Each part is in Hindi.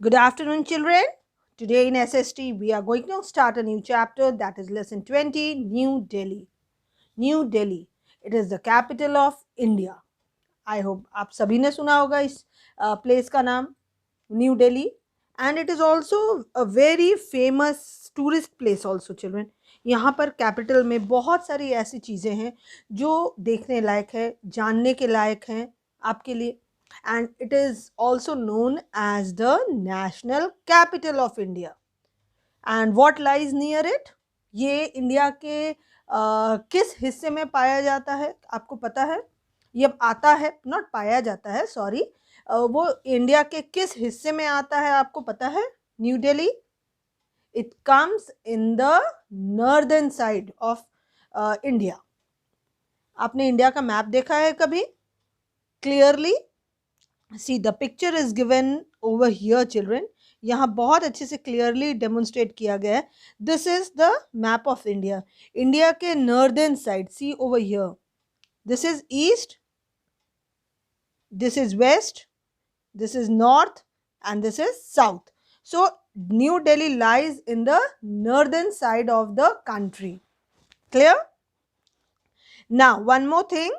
Good afternoon, children. Today in SST, we are going to start a new chapter, that is lesson 20, New Delhi. New Delhi. It is the capital of India. I hope आप सभी ने सुना होगा इस प्लेस का नाम new Delhi. And it is also a very famous tourist place also children. यहाँ पर कैपिटल में बहुत सारी ऐसी चीज़ें हैं जो देखने लायक है, जानने के लायक हैं आपके लिए. And it is also known as the national capital of India. And what lies near it? ये इंडिया के किस हिस्से में पाया जाता है आपको पता है? ये अब आता है, नॉट पाया जाता है, सॉरी, वो इंडिया के किस हिस्से में आता है आपको पता है? New Delhi. It comes in the northern side of India. आपने इंडिया का मैप देखा है कभी clearly? See, the picture is given over here, children. यहाँ बहुत अच्छे से क्लियरली डेमोन्स्ट्रेट किया गया है. This is the map of India. India के northern side, see over here, this is east, this is west, this is north and this is south. So New Delhi lies in the northern side of the country. Clear? Now one more thing.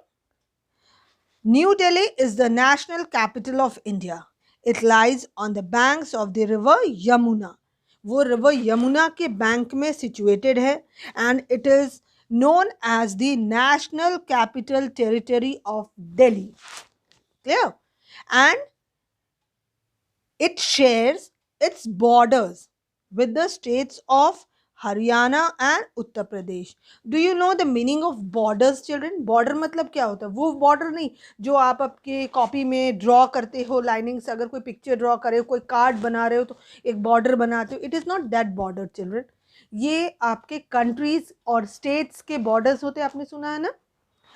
New Delhi is the national capital of India. It lies on the banks of the river Yamuna. वो river Yamuna के बैंक में situated है and it is known as the national capital territory of Delhi. Clear? And it shares its borders with the states of Haryana and Uttar Pradesh. Do you know the meaning of borders children? Border मतलब क्या होता है? वो बॉर्डर नहीं जो आप आपके कॉपी में ड्रॉ करते हो लाइनिंग से. अगर कोई पिक्चर ड्रॉ करे हो, कोई कार्ड बना रहे हो तो एक बॉर्डर बनाते हो. It is not that border children. ये आपके कंट्रीज और स्टेट्स के बॉर्डर्स होते हैं. आपने सुना है ना,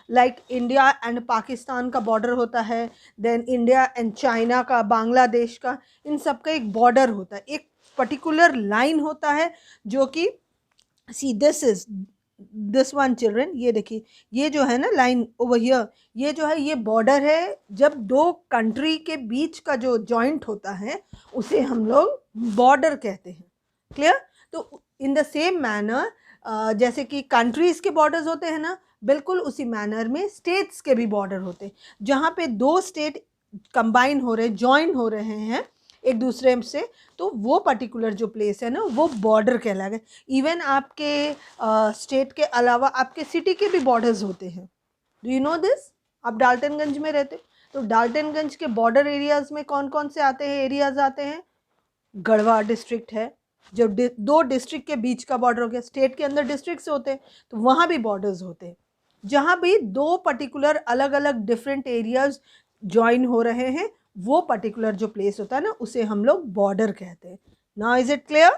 लाइक इंडिया एंड पाकिस्तान का बॉर्डर होता है, देन इंडिया एंड चाइना का, बांग्लादेश का, इन सब का एक बॉर्डर होता है, एक पर्टिकुलर लाइन होता है जो कि see this is this one children. ये देखिए, ये जो है ना लाइन ओवर हियर, ये जो है ये बॉर्डर है. जब दो कंट्री के बीच का जो जॉइंट होता है उसे हम लोग बॉर्डर कहते हैं. क्लियर? तो इन द सेम मैनर जैसे कि कंट्रीज़ के बॉर्डर्स होते हैं ना, बिल्कुल उसी मैनर में स्टेट्स के भी बॉर्डर होते हैं. जहाँ पे दो स्टेट कंबाइन हो रहे, जॉइन हो रहे हैं एक दूसरे से, तो वो पर्टिकुलर जो प्लेस है ना वो बॉर्डर कहलाएगा. इवन आपके स्टेट के अलावा आपके सिटी के भी बॉर्डर्स होते हैं. Do you no this? आप डाल्टनगंज में रहते, तो डाल्टनगंज के बॉर्डर एरियाज में कौन कौन से आते हैं? एरियाज आते हैं, गढ़वा डिस्ट्रिक्ट है, जो दो डिस्ट्रिक्ट के बीच का बॉर्डर हो गया. स्टेट के अंदर डिस्ट्रिक्ट्स होते हैं तो वहाँ भी बॉर्डर्स होते हैं. जहाँ भी दो पर्टिकुलर अलग अलग डिफरेंट एरियाज ज्वाइन हो रहे हैं, वो पर्टिकुलर जो प्लेस होता है ना उसे हम लोग बॉर्डर कहते हैं. Now is it clear?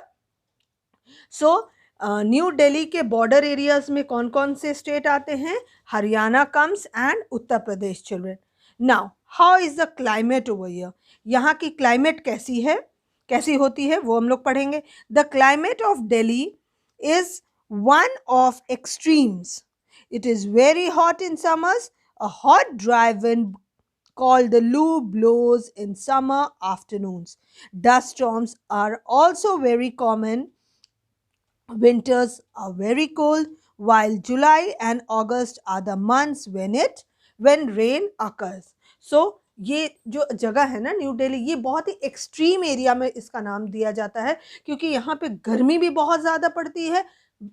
So new Delhi के बॉर्डर एरियाज में कौन कौन से स्टेट आते हैं? Haryana comes and Uttar Pradesh children. Now how is the climate over here? यहाँ की क्लाइमेट कैसी है, कैसी होती है, वो हम लोग पढ़ेंगे. The climate of Delhi is one of extremes. It is very hot in summers. A hot dry wind called the Loo blows in summer afternoons. Dust storms are also very common. Winters are very cold, while July and August are the months when rain occurs. So ये जो जगह है ना न्यू दिल्ली, ये बहुत ही एक्सट्रीम एरिया में इसका नाम दिया जाता है क्योंकि यहाँ पे गर्मी भी बहुत ज़्यादा पड़ती है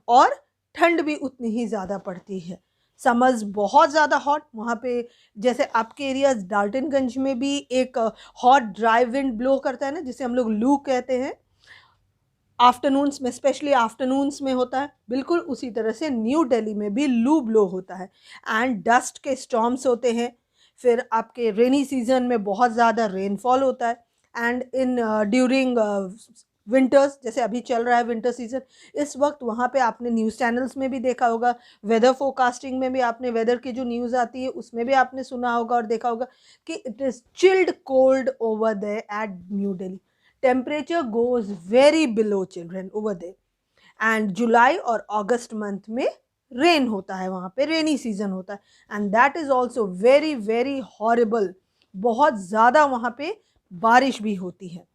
और ठंड भी उतनी ही ज़्यादा पड़ती है. समर्स बहुत ज़्यादा हॉट वहाँ पे, जैसे आपके एरिया डाल्टनगंज में भी एक हॉट ड्राई विंड ब्लो करता है ना, जिसे हम लोग लू कहते हैं. आफ्टरनून्स में, स्पेशली आफ्टरनून्स में होता है. बिल्कुल उसी तरह से न्यू दिल्ली में भी लू ब्लो होता है एंड डस्ट के स्टॉर्म्स होते हैं. फिर आपके रेनी सीजन में बहुत ज़्यादा रेनफॉल होता है एंड इन ड्यूरिंग विंटर्स, जैसे अभी चल रहा है विंटर सीजन, इस वक्त वहाँ पे आपने न्यूज़ चैनल्स में भी देखा होगा, वेदर फोरकास्टिंग में भी आपने वेदर की जो न्यूज़ आती है उसमें भी आपने सुना होगा और देखा होगा कि it is chilled cold over there at New Delhi. Temperature goes very below children over there. And July और अगस्त मंथ में रेन होता है, वहाँ पे रेनी सीजन होता है and that is also very very horrible. बहुत ज़्यादा वहाँ पे बारिश भी होती है.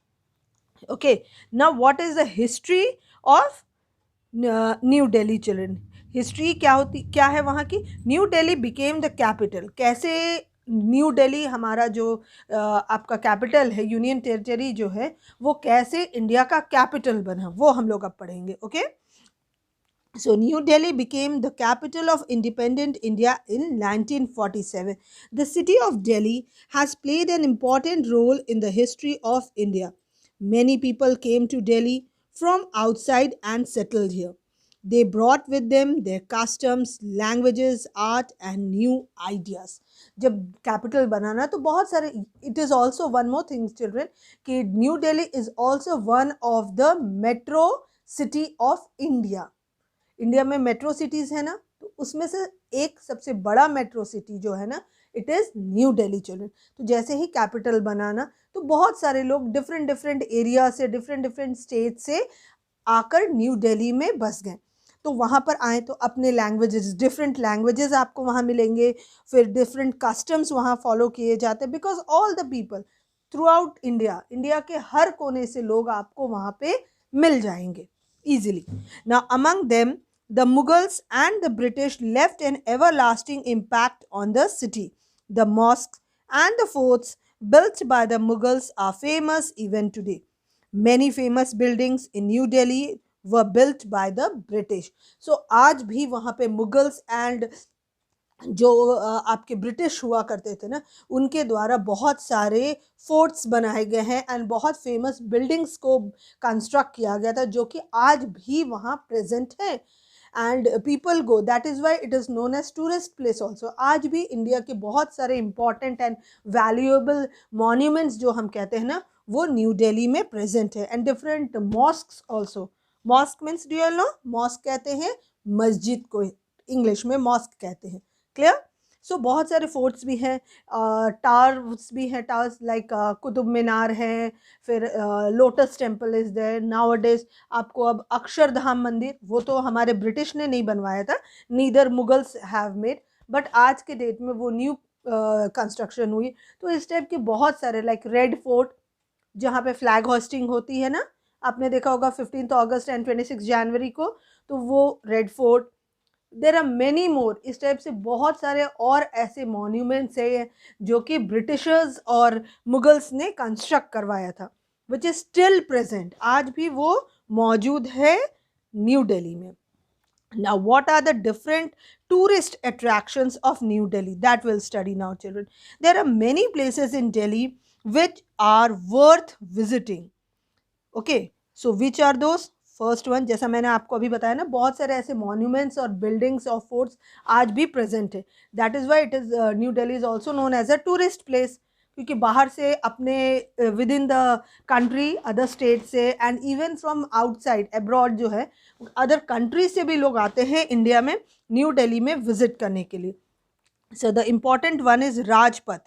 Okay, now what is the history of new Delhi children? History क्या है वहाँ की? New Delhi became the capital. कैसे न्यू दिल्ली हमारा जो आपका कैपिटल है, यूनियन टेरिटरी जो है, वो कैसे इंडिया का कैपिटल बना, वो हम लोग अब पढ़ेंगे. Okay, so New Delhi became the capital of independent India in 1947. The city of Delhi has played an important role in the history of India. Many people came to Delhi from outside and settled here. They brought with them their customs, languages, art and new ideas. जब कैपिटल बनाना तो बहुत सारे, it is also one more things children, कि New Delhi is also one of the metro city of India. India में मेट्रो सिटीज़ है ना, तो उसमें से एक सबसे बड़ा मेट्रो सिटी जो है ना, it is New Delhi children. तो जैसे ही कैपिटल बनाना, तो बहुत सारे लोग डिफरेंट डिफरेंट एरिया से, डिफरेंट डिफरेंट स्टेट से आकर न्यू दिल्ली में बस गए. तो वहाँ पर आए तो अपने लैंग्वेजेस, डिफरेंट लैंग्वेजेस आपको वहाँ मिलेंगे, फिर डिफरेंट कस्टम्स वहाँ फॉलो किए जाते हैं, because all the people through out India, India के हर कोने से लोग आपको वहाँ पे मिल जाएंगे easily. Now, among them, the Mughals and the British left an everlasting impact on the city. The mosques and the forts built by the Mughals are famous even today. Many famous buildings in New Delhi were built by the British. So, आज भी वहाँ पे मुगल्स एंड जो आपके ब्रिटिश हुआ करते थे ना, उनके द्वारा बहुत सारे फोर्ट्स बनाए गए हैं एंड बहुत फेमस बिल्डिंग्स को कंस्ट्रक्ट किया गया था, जो कि आज भी वहाँ प्रेजेंट है. And people go, that is why it is known as tourist place also. आज भी इंडिया के बहुत सारे इंपॉर्टेंट एंड वैल्यूएबल मॉन्यूमेंट्स जो हम कहते हैं ना, वो न्यू दिल्ली में प्रेजेंट है. And different mosques also. Mosque means, do you know, mosque कहते हैं मस्जिद को, इंग्लिश में मॉस्क कहते हैं. क्लियर? सो बहुत सारे फोर्ट्स भी हैं, टावर्स भी हैं, टावर्स लाइक कुतुब मीनार है, फिर lotus temple is there nowadays. आपको अब अक्षरधाम मंदिर, वो तो हमारे ब्रिटिश ने नहीं बनवाया था, neither Mughals have made, but आज के डेट में वो न्यू कंस्ट्रक्शन हुई. तो इस टाइप के बहुत सारे, लाइक रेड फोर्ट जहाँ पे फ्लैग होस्टिंग होती है ना, आपने देखा होगा 15 अगस्त एंड 26 जनवरी को, तो वो red fort. There are many more. इस टाइप से बहुत सारे और ऐसे मॉन्यूमेंट्स है जो कि ब्रिटिशर्स और मुगल्स ने कंस्ट्रक्ट करवाया था, विच इज स्टिल प्रेजेंट. आज भी वो मौजूद है न्यू दिल्ली में. Now, what are the different tourist attractions of New Delhi? That we'll study now, children. There are many places in Delhi which are worth visiting. Okay, so which are those? First one, जैसा मैंने आपको अभी बताया ना, बहुत सारे ऐसे मॉन्यूमेंट्स और बिल्डिंग्स और फोर्ट्स आज भी प्रेजेंट है. That is why it is New Delhi is also known as a tourist place, क्योंकि बाहर से, अपने within the country, other state से and even from outside abroad जो है, अदर कंट्री से भी लोग आते हैं इंडिया में न्यू दिल्ली में विजिट करने के लिए. So the important one is Rajpath.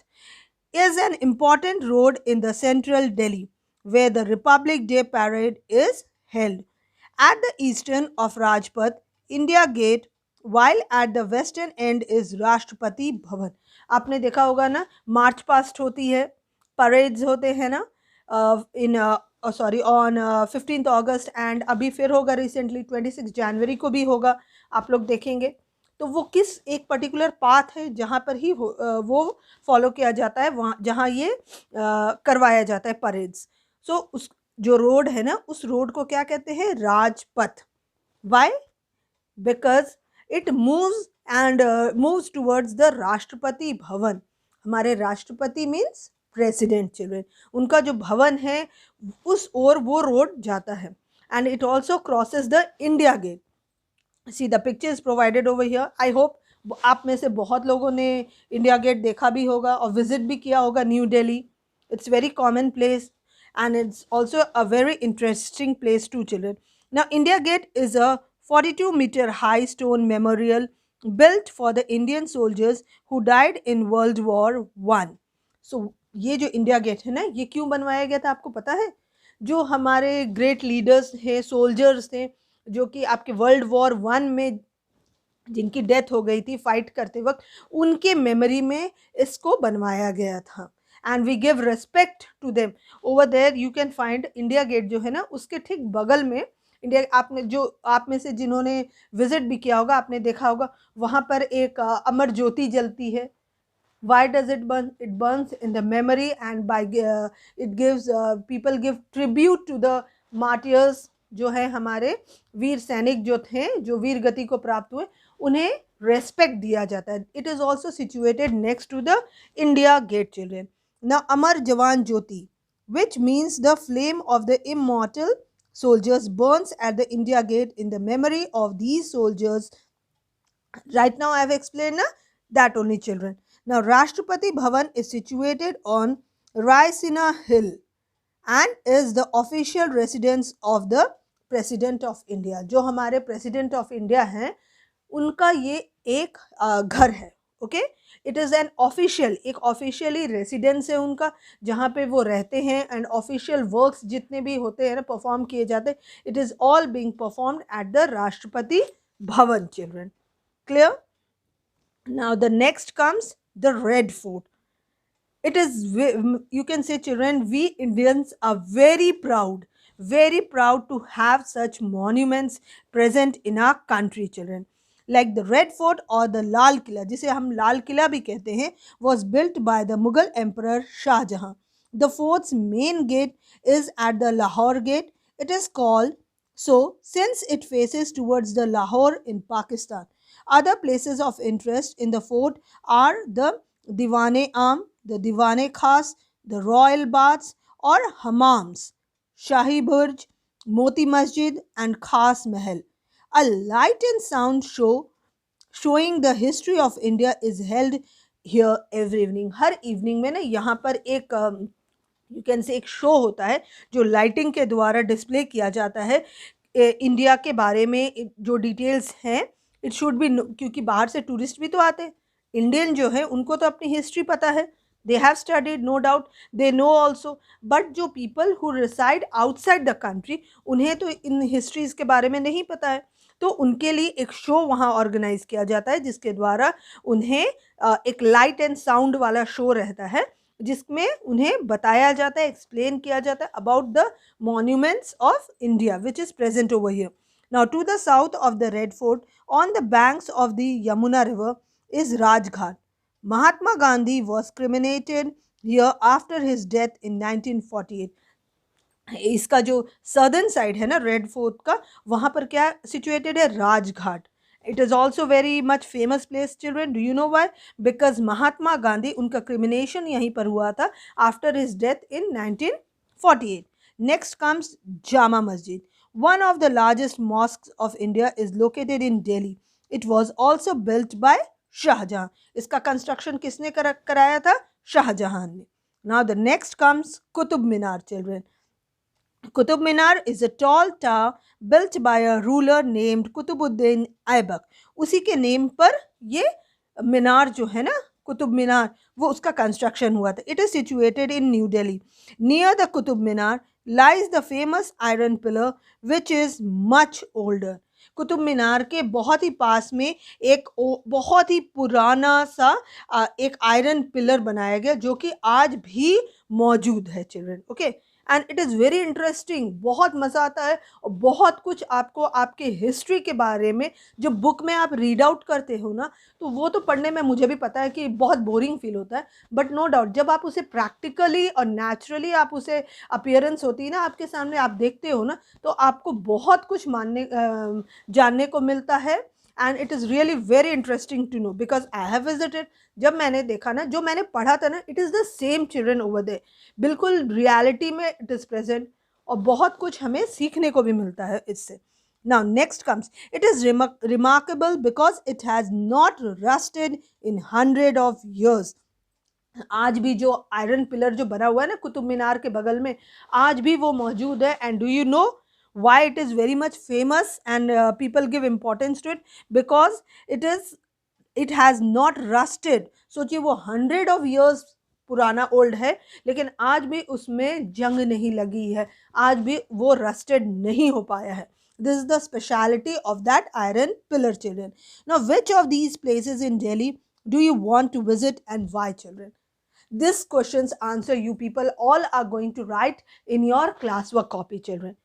Is an important road in the central Delhi where the Republic Day parade is held. At the eastern of Rajpath, India Gate, while at the western end is Rashtrapati Bhavan. आपने देखा होगा ना, मार्च पास्ट होती है, परेड्स होते हैं ना, इन सॉरी ऑन 15 अगस्त, एंड अभी फिर होगा रिसेंटली 26 जनवरी को भी होगा, आप लोग देखेंगे. तो वो किस एक पर्टिकुलर पाथ है जहाँ पर ही वो फॉलो किया जाता है, वहाँ जहाँ ये करवाया जाता है परेड्स. सो उस जो रोड है ना, उस रोड को क्या कहते हैं? Rajpath. Why? Because it moves and moves towards the Rashtrapati Bhavan. हमारे राष्ट्रपति मीन्स प्रेसिडेंट चिल्ड्रन, उनका जो भवन है उस ओर वो रोड जाता है. And it also crosses the India gate. See the picture is provided over here. I hope आप में से बहुत लोगों ने इंडिया गेट देखा भी होगा और विजिट भी किया होगा new Delhi. It's very common place and it's also a very interesting place too, children. Now, India Gate is a 42-meter high stone memorial built for the Indian soldiers who died in World War I. So, ये जो इंडिया गेट है ना, ये क्यों बनवाया गया था आपको पता है? जो हमारे ग्रेट लीडर्स हैं, सोल्जर्स थे, जो कि आपके वर्ल्ड वॉर 1 में जिनकी डेथ हो गई थी फाइट करते वक्त, उनके मेमोरी में इसको बनवाया गया था. and we give respect to them. Over there you can find India Gate जो है ना, उसके ठीक बगल में इंडिया, आपने जो आप में से जिन्होंने विजिट भी किया होगा आपने देखा होगा वहाँ पर एक अमर ज्योति जलती है. Why does it burn? It burns in the memory, and by it gives people give tribute to the martyrs जो है हमारे वीर सैनिक जो थे, जो वीर गति को प्राप्त हुए, उन्हें रेस्पेक्ट दिया जाता है. It is also situated next to the India gate children. Now Amar Jawan Jyoti, which means the flame of the immortal soldiers, burns at the India gate in the memory of these soldiers. Right now I have explained that only, children. Now Rashtrapati Bhavan is situated on Raisina Hill and is the official residence of the President of India. जो हमारे President of India हैं उनका ये एक घर है. Okay, it is an official, एक ऑफिशियली रेसिडेंस है उनका जहाँ पे वो रहते हैं, एंड ऑफिशियल वर्क्स जितने भी होते हैं ना परफॉर्म किए जाते हैं, it is all being performed at the Rashtrapati भवन. Children, clear? Now the next comes the Red Fort. It is, you can say, children, we Indians are very proud to have such monuments present in our country, children. Like the Red Fort or the Lal Killa, जिसे हम लाल किला भी कहते हैं, was built by the Mughal Emperor Shah Jahan. The fort's main gate is at the Lahore Gate. It is called so since it faces towards the Lahore in Pakistan. Other places of interest in the fort are the Diwan-e-Am, the Diwan-e-Khas, the Royal Baths or Hammams, Shahi Burj, Moti Masjid and Khas Mahal. A light and sound show showing the history of India is held here every evening. Her evening में ना यहाँ पर एक यू कैन से एक शो होता है जो लाइटिंग के द्वारा डिस्प्ले किया जाता है इंडिया के बारे में जो डिटेल्स हैं. इट शुड बी, क्योंकि बाहर से टूरिस्ट भी तो आते हैं. इंडियन जो है उनको तो अपनी हिस्ट्री पता है, they have studied, no doubt they know also. But जो people who reside outside the country, उन्हें तो इन हिस्ट्रीज़ के बारे में नहीं पता है. तो उनके लिए एक शो वहाँ ऑर्गेनाइज किया जाता है जिसके द्वारा उन्हें एक लाइट एंड साउंड वाला शो रहता है जिसमें उन्हें बताया जाता है, एक्सप्लेन किया जाता है about the monuments of India which is present over here. Now to the south of the Red Fort on the banks of the Yamuna river is Rajghat. Mahatma Gandhi was cremated here after his death in 1948. इसका जो सदर्न साइड है ना रेड फोर्ट का, वहाँ पर क्या सिचुएटेड है, Rajghat. It is also very much famous place children. Do you know why? Because Mahatma Gandhi, उनका क्रिमिनेशन यहीं पर हुआ था after his death in 1948. Next comes Jama Masjid. One of the largest mosques of India is located in Delhi. It was also built by Shah Jahan. इसका कंस्ट्रक्शन किसने कराया था? शाह जहां ने. Now the next comes Qutub Minar, children. Qutub Minar is a tall tower built by a ruler named Qutubuddin Aibak. उसी के नेम पर ये मीनार जो है ना, कुतुब मीनार, वो उसका कंस्ट्रक्शन हुआ था. It is situated in New Delhi. Near the Qutub Minar lies the famous iron pillar which is much older. Qutub Minar के बहुत ही पास में एक बहुत ही पुराना सा एक आयरन पिलर बनाया गया जो कि आज भी मौजूद है children. Okay, and it is very interesting. बहुत मज़ा आता है और बहुत कुछ आपको आपके हिस्ट्री के बारे में जो बुक में आप रीड आउट करते हो ना, तो वो तो पढ़ने में मुझे भी पता है कि बहुत बोरिंग फील होता है. बट नो डाउट जब आप उसे प्रैक्टिकली और नेचुरली आप उसे अपीयरेंस होती है ना आपके सामने, आप देखते हो ना, तो आपको बहुत कुछ जानने को मिलता है. And it is really very interesting to know because I have visited. जब मैंने देखा ना, जो मैंने पढ़ा था ना, it is the same children over there. बिल्कुल रियलिटी में इट इज़ प्रेजेंट और बहुत कुछ हमें सीखने को भी मिलता है इससे. Now next comes, it is remarkable because it has not rusted in 100 of years. आज भी जो आयरन पिलर जो बना हुआ है ना कुतुब मीनार के बगल में, आज भी वो मौजूद है. And do you no why it is very much famous and people give importance to it? Because it has not rusted. सोचिए वो 100 of years पुराना ओल्ड है, लेकिन आज भी उसमें जंग नहीं लगी है, आज भी वो रस्टेड नहीं हो पाया है. This is the speciality of that iron pillar, children. Now which of these places in Delhi do you want to visit and why, children? This question's answer you people all are going to write in your classwork copy, children.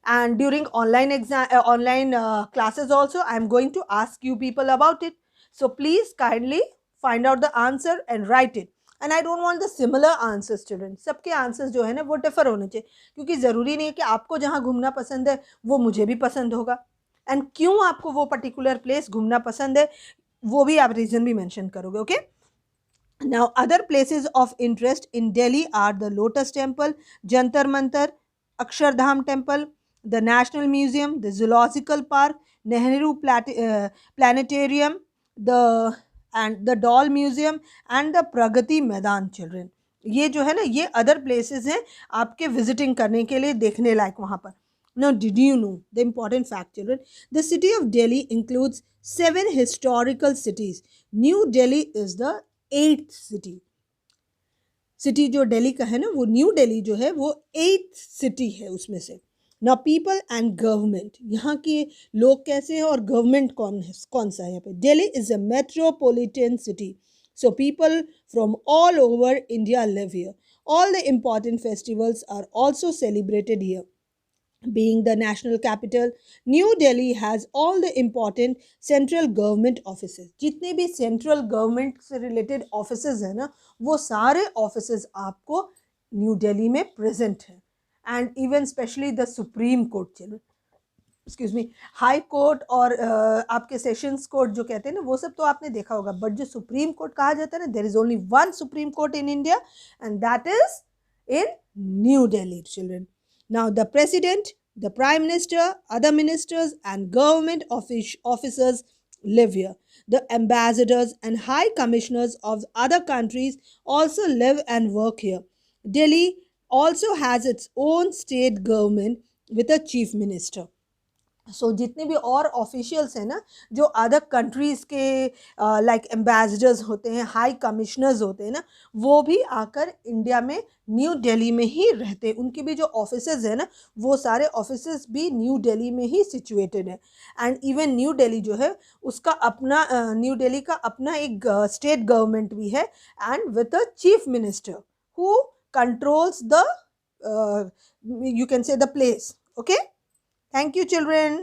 And during online classes also, I'm going to ask you people about it. So please kindly find out the answer and write it. And I don't want the similar answers, children. सबके आंसर्स जो है ना वो डिफर होने चाहिए, क्योंकि ज़रूरी नहीं है कि आपको जहाँ घूमना पसंद है वो मुझे भी पसंद होगा, एंड क्यों आपको वो पर्टिकुलर प्लेस घूमना पसंद है वो भी आप रीज़न भी मेंशन करोगे. Okay. Now, other places of interest in Delhi are the Lotus Temple, Jantar Mantar, Akshardham Temple, the National Museum, the Zoological Park, Nehru Planetarium, the Doll Museum, and the Pragati Maidan, children. ये जो है ना ये अदर प्लेसेस हैं आपके विजिटिंग करने के लिए, देखने लायक वहाँ पर. Now, did you know the important fact, children? The city of Delhi includes 7 historical cities. New Delhi is the 8th city. City जो दिल्ली का है ना वो न्यू दिल्ली जो है वो 8th सिटी है उसमें से. नाउ पीपल एंड गवर्नमेंट, यहाँ के लोग कैसे हैं और गवर्नमेंट कौन सा है यहाँ पे. Delhi is a metropolitan city, so people from all over India live here. All the important festivals are also celebrated here. Being the national capital, New Delhi has all the important central government offices. जितने भी central government से related offices हैं ना वो सारे offices आपको न्यू दिल्ली में present हैं. And even especially the Supreme Court, चलो एक्सक्यूज मी, हाई कोर्ट और आपके सेशंस कोर्ट जो कहते हैं ना वो सब तो आपने देखा होगा, बट जो सुप्रीम कोर्ट कहा जाता है ना, there is only one supreme court in India and that is in New Delhi, children. Now, the president, the prime minister, other ministers, and government officers live here. The ambassadors and high commissioners of other countries also live and work here. Delhi also has its own state government with a chief minister. सो जितने भी और ऑफिशियल्स हैं ना जो अदर कंट्रीज़ के लाइक एम्बेसडर्स होते हैं, हाई कमिश्नर्स होते हैं ना, वो भी आकर इंडिया में न्यू दिल्ली में ही रहते हैं. उनके भी जो ऑफिसेज है ना वो सारे ऑफिसेज भी न्यू दिल्ली में ही सिचुएटेड है. एंड इवन न्यू दिल्ली जो है उसका अपना न्यू दिल्ली का अपना एक स्टेट गवर्नमेंट भी है and with a chief minister who controls the you can say the place. Okay. Thank you, children.